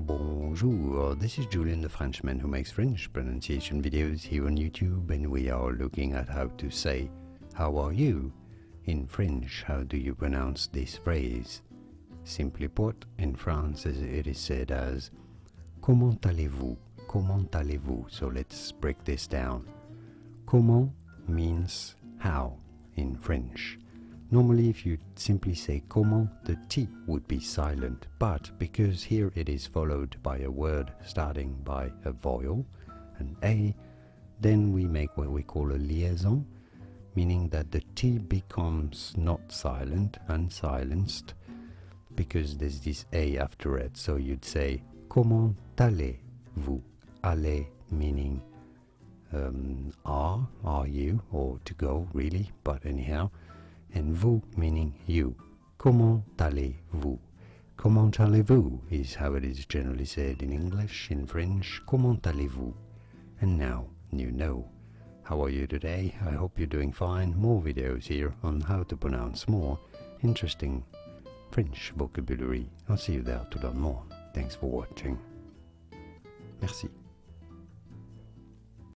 Bonjour, this is Julien the Frenchman who makes French pronunciation videos here on YouTube, and we are looking at how to say "How are you?" in French. How do you pronounce this phrase? Simply put, in France it is said as "Comment allez-vous?" Comment allez-vous? So let's break this down. Comment means how in French. Normally, if you simply say comment, the T would be silent, but because here it is followed by a word starting by a vowel, an A, then we make what we call a liaison, meaning that the T becomes not silent, unsilenced, because there's this A after it. So you'd say, comment allez-vous? Allez meaning are you, or to go, really, but anyhow. And vous meaning you. Comment allez-vous? Comment allez-vous is how it is generally said in English. In French, comment allez-vous? And now you know. How are you today? I hope you're doing fine. More videos here on how to pronounce more interesting French vocabulary. I'll see you there to learn more. Thanks for watching. Merci.